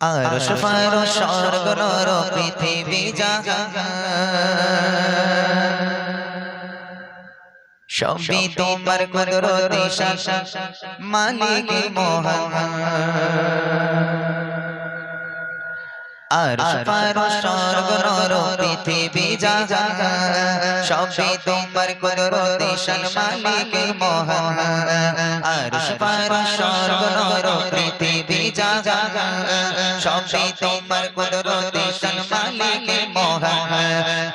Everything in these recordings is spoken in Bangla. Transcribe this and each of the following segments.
আরশ ফারশ স্বর্গ নর পৃথিবী জাহান সবই তোমার কুদরতে শাসন মালিক মহান আরশ ফারশ স্বর্গ নর পৃথিবী জাহান সবই তোমার কুদরতে শাসন মালিক মহান আরশ ফারশ স্বর্গ নর পৃথিবী জাহান সবই তোমার কুদরতে শাসন মালিক মহান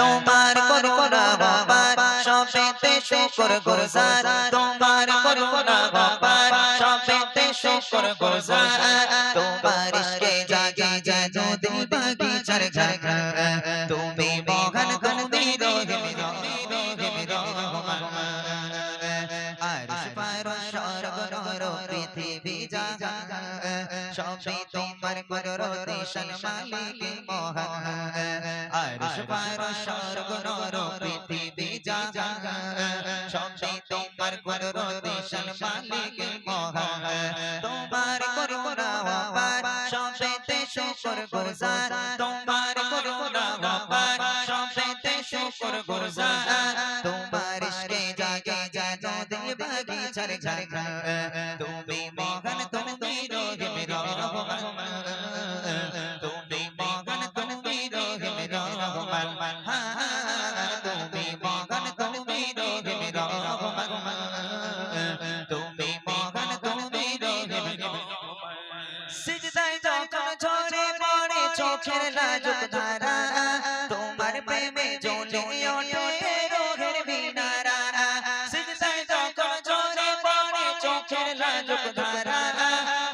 তোমার করুণা অপার সবেতে শুকর গুজার তোমার করুণা অপার সবেতে শুকর গুজার তোমার ইশকে জাগে যেন দিল বাগিচার ঝাড় তুমি মহান তুমি রহিম রহমান আরশ ফারশ স্বর্গ নর পৃথিবী জাহান সবই তোমার কুদরতে শাসন মালিক মহান আরশ ফারশ স্বর্গ নর পৃথিবী জাহান সবই তোমার কুদরতে শাসন মালিক মহান তোমার করুণা অপার সবেতে শুকর গুজার তোমার করুণা অপার সবেতে শুকর গুজার তোমার ইশকে জাগে যেন দিল বাগিচার ঝাড় তুমি মহান তুমি রহিম রহমান তুমি মহান তুমি রহিম রহমান তুমি মহান তুমি রহিম রহমান তুমি মহান তুমি রহিম রহমান সিজদায় যখন ঝরে পড়ে চোখের লাজুক ধারা তোমার প্রেমে জ্বলে ওঠে রোহের মিনারা সিজদায় যখন ঝরে পড়ে চোখের লাজুক ধারা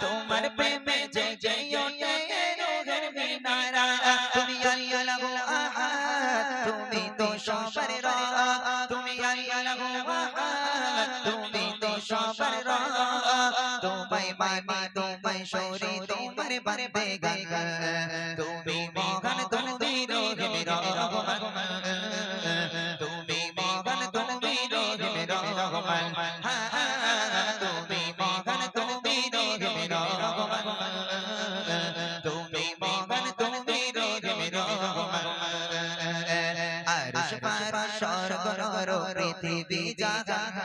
তোমার প্রেমে জেগে ওঠে রোহের মিনারা তুমি আল্লাহু আহাদ তুমি তো সবার রব তুমি আল্লাহু আহাদ তুমি তো সবার রব তোমায় মানি তোমায় সরি তোমার বান্দে গান তুমি মহান তুমি রহিম রহমান তুমি মহান তুমি রহিম রহমান তুমি মহান তুমি রহিম রহমান তুমি মহান তুমি রহিম রহমান আরশ ফারশ স্বর্গ নর পৃথিবী জাহান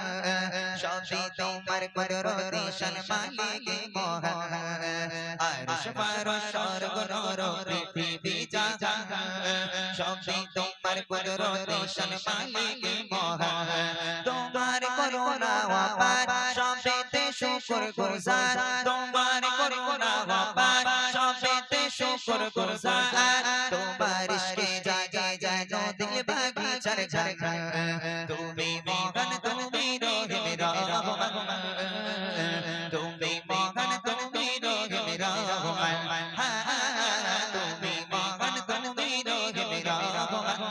সবই তোমার কুদরতে শাসন মালিক মহান আরশ ফারশ স্বর্গ নর পৃথিবী জাহান সবই তোমার কুদরতে শাসন মালিক মহান তোমার করুণা অপার সবেতে শুকর গুজার তোমার করুণা অপার সবেতে শুকর গুজার তোমার ইশকে জাগে যেন দিল বাগিচার ঝাড় তুমি মহান তুমি রহিম রহমান তুমি মহান তুমি রহিম রহমান তুমি মহান তুমি রহিম রহমান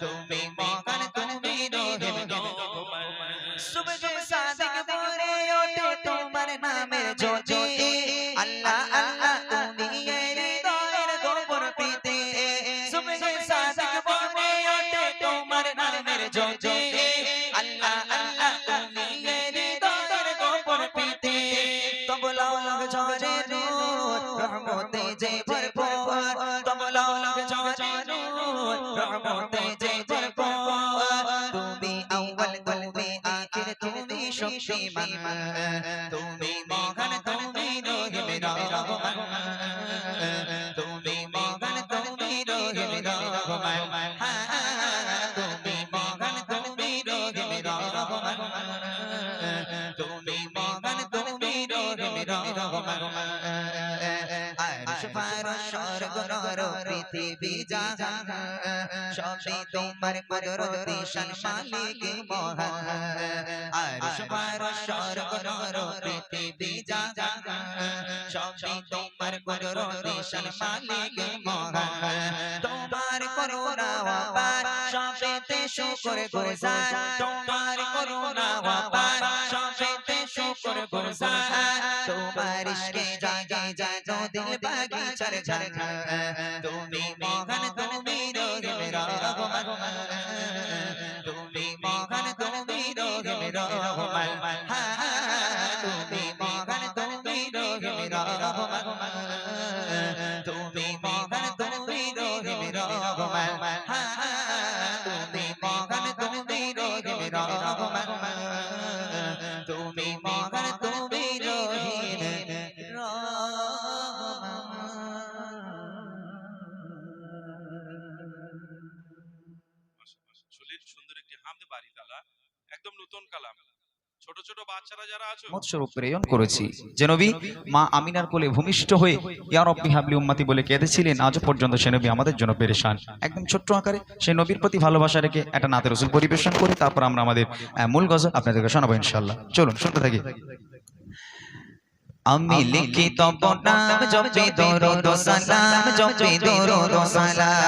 তুমি মহান তুমি রহিম রহমান সুবহ সাদিক ভরে ওঠে তোমার নামের জ্যোতি আল্লাহ আল্লাহ তুমি হৃদয়ের গোপন প্রীতি সুবহ সাদিক ভরে ওঠে তোমার নামের জ্যোতি আল্লাহ আল্লাহ তুমি হৃদয়ের গোপন প্রীতি তবলা ঝরে নূর রহমতে যে ভরপুর তবলা ঝরে নূর রহমতে যে ভরপুর তুমি আউয়াল তুমি আখির তুমি শক্তিমান তুমি মহান তুমি রহিম রহমান তুমি মহান তুমি রহিম রহমান তুমি মহান তুমি রহিম রহমান তুমি মহান তুমি রহিম রহমান আরশ ফারশ স্বর্গ নর পৃথিবী জাহান সবই তোমার কুদরতে শাসন মালিক মহান আরশ ফারশ স্বর্গ নর পৃথিবী জাহান সবই তোমার কুদরতে শাসন মালিক মহান তোমার করুণা অপার সবেতে শুকর গুজার তোমার করুণা অপার সবেতে শুকর গুজার তোমার ইশকে জাগে যেন দিল বাগিচার ঝাড় তুমি মহান তুমি রহিম রহমান তুমি মহান তুমি রহিম রহমান তুমি মহান তুমি রহিম রহমান স্বরূপ প্রেরণ করেছি যে নবী মা আমিনার কোলে ভূমিষ্ঠ হয়ে ইয়া রব্বি হাবলি উম্মতি বলে কেঁদেছিলেন, আজও পর্যন্ত সে নবী আমাদের জন্য পেরেশান। একদম ছোট্ট আকারে সেই নবীর প্রতি ভালোবাসা রেখে একটা নাতে রসুল পরিবেশন করে তারপর আমরা আমাদের মূল গজল আপনাদেরকে শোনাবো ইনশাআল্লাহ। চলুন শুনতে থাকি। আমি লিখি তব নাম জপি দরুদ সালাম, জপি দরুদ সালাম।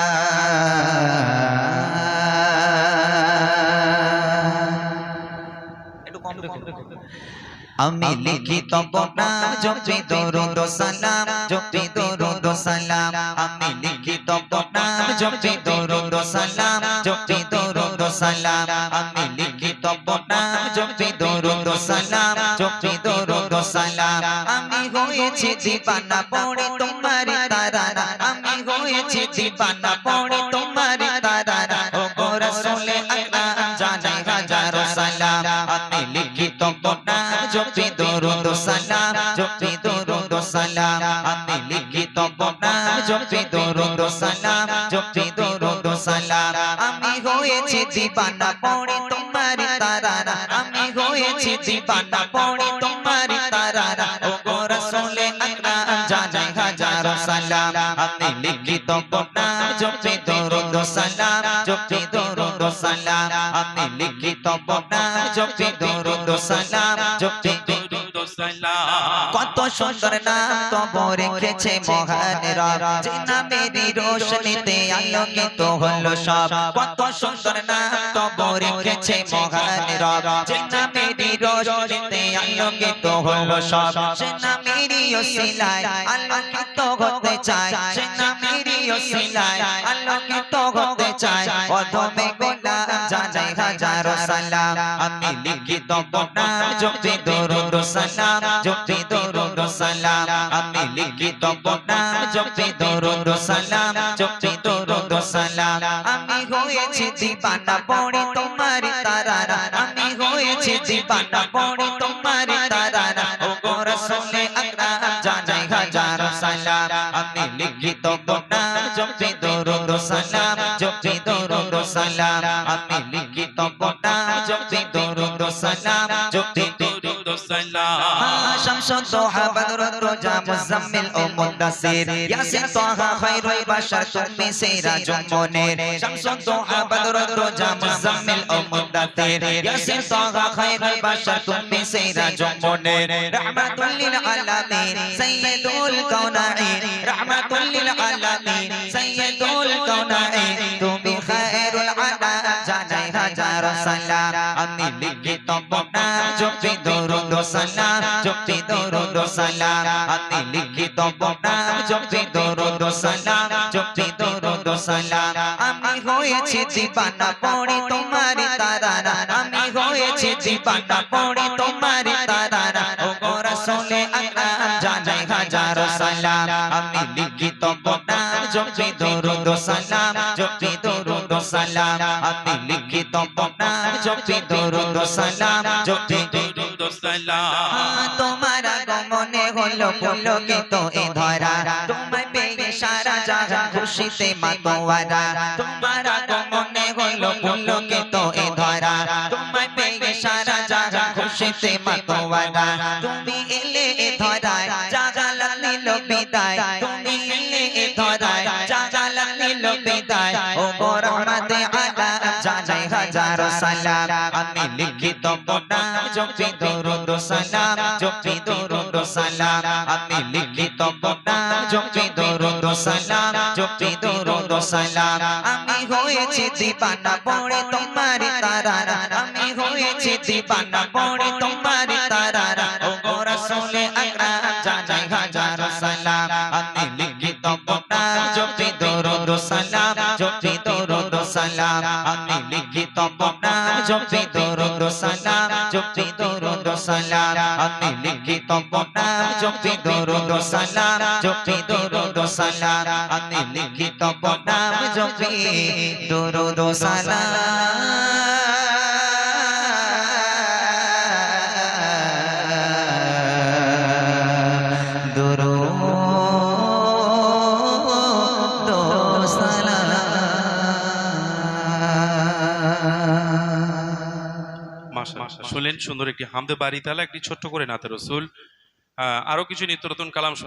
আমি লিখি তব নাম জপি দরুদ সালাম, জপি দরুদ সালাম। আমি লিখি তব নাম জপি দরুদ সালাম, জপি দরুদ সালাম। আমি লিখি তব নাম জপি দরুদ সালাম, জপি দরুদ সালাম। আমি হয়েছি দিবানা পড়ে তোমারি তারানা, আমি হয়েছি দিবানা পড়ে তোমারি তারানা। ও গো রাসূলে আকরাম জানাই হাজারো সালাম। আমি লিখি তব নাম জপি দরুদ সালাম, জপি দরুদ সালাম। আমি লিখি তব নাম জপি দরুদ সালাম, জপি দরুদ সালাম। আমি হয়েছি দিবানা পড়ে তোমারি তারানা, আমি হয়েছি দিবানা পড়ে তোমারি তারানা। ও গো রাসূলে আকরাম জানাই হাজারো সালাম। আমি লিখি তব নাম জপি দরুদ সালাম, জপি দরুদ সালাম। আমি লিখি তব নাম জপি দরুদ সালাম, জপি দরুদ সালাম। কত সুন্দর নাম তব রেখেছে মহান রব, যে নামেরই রোশনীতে আলোকিত হলো সব। কত সুন্দর নাম তব রেখেছে মহান রব, যে নামেরই রোশনীতে আলোকিত হলো সব। সে নামেরই ওসিলায় আলোকিত হতে চায়, সে নামেরই ওসিলায় আলোকিত হতে চায়। অধমে গোলাম জানাই হাজারো সালাম। আমি লিখি তব নাম জপি দরুদ সালাম, জপি দরুদ সালাম। আমি লিখি তব নাম জপি দরুদ সালাম, জপি দরুদ সালাম। আমি হয়েছি দিবানা পড়ে তোমারি তারানা, আমি হয়েছি দিবানা পড়ে তোমারি তারানা। ও গো রাসূলে আকরাম জানাই হাজারো সালাম। আমি লিখি তব নাম জপি দরুদ সালাম, জপি দরুদ সালাম। আমি লিখি তব নাম জপি দরুদ সালাম, জপি দরুদ সালাম। শামসুদ দোহা বদরুদ রোজা মুজাম্মিল ও মুদাসসির, ইয়াসিন তাহা খায়রুল বাশার তুমি সিরাজুল মুনীর। শামসুদ দোহা বদরুদ রোজা মুজাম্মিল ও মুদাসসির, ইয়াসিন তাহা খায়রুল বাশার তুমি সিরাজুল মুনীর। রাহমাতুল লিল আলামিন সাইয়্যিদুল কাওনাইন, রাহমাতুল লিল আলামিন সাইয়্যিদুল কাওনাইন। তুমি খায়রুল আনাম জানাই হাজারো সালাম। আমি লিখি তব নাম জপি দরুদ সালাম, জপি দরুদ সালাম। আমি লিখি তব নাম জপি দরুদ সালাম, জপি দরুদ সালাম। আমি হয়েছি দিবানা পড়ে তোমারি তারানা, আমি হয়েছি দিবানা পড়ে তোমারি তারানা। ও গো রাসূলে আকরাম জানাই হাজারো সালাম। আমি লিখি তব নাম জপি দরুদ সালাম, জপি দরুদ সালাম। আমি লিখি তব নাম জপি দরুদ সালাম, জপি দরুদ সালাম। তোমার আগমনে হলো পুলকিত এ ধরা, তোমায় পেয়ে সারা জাহান খুশিতে মাতোয়ারা। তোমার আগমনে হলো পুলকিত এ ধরা, তোমায় পেয়ে সারা জাহান খুশিতে মাতোয়ারা। তুমি এলে এ ধরায় জাগালা নিল বিদায়, তুমি এলে এ ধরায় জাগালা নিল বিদায়। ও গো রহমতে আলাম জানাই হাজারো সালাম। আমি লিখি তব নাম জপি দরুদ সালাম, জপি দরুদ সালাম। আমি লিখি তব নাম জপি দরুদ সালাম, জপি দরুদ সালাম। আমি হয়েছি দিবানা পড়ে তোমারি তারানা, আমি হয়েছি দিবানা পড়ে তোমারি তারানা। ও গো রাসূলে আকরাম জানাই হাজারো সালাম। আমি লিখি তব নাম জপি দরুদ সালাম, জপি দরুদ সালাম। আমি লিখি তব নাম জপি দরুদ সালাম, জপি দরুদ সালাম। আমি লিখি তব নাম জপি দরুদ সালাম, জপি দরুদ সালাম। আমি লিখি তব নাম জপি দরুদ সালাম। দরুদ সালাম। শুনলেন সুন্দর একটি হামদে বাড়ি তালা, একটি ছোট্ট করে নাতে রসুল। আরো কিছু নিত্য নতুন কালাম শোনা।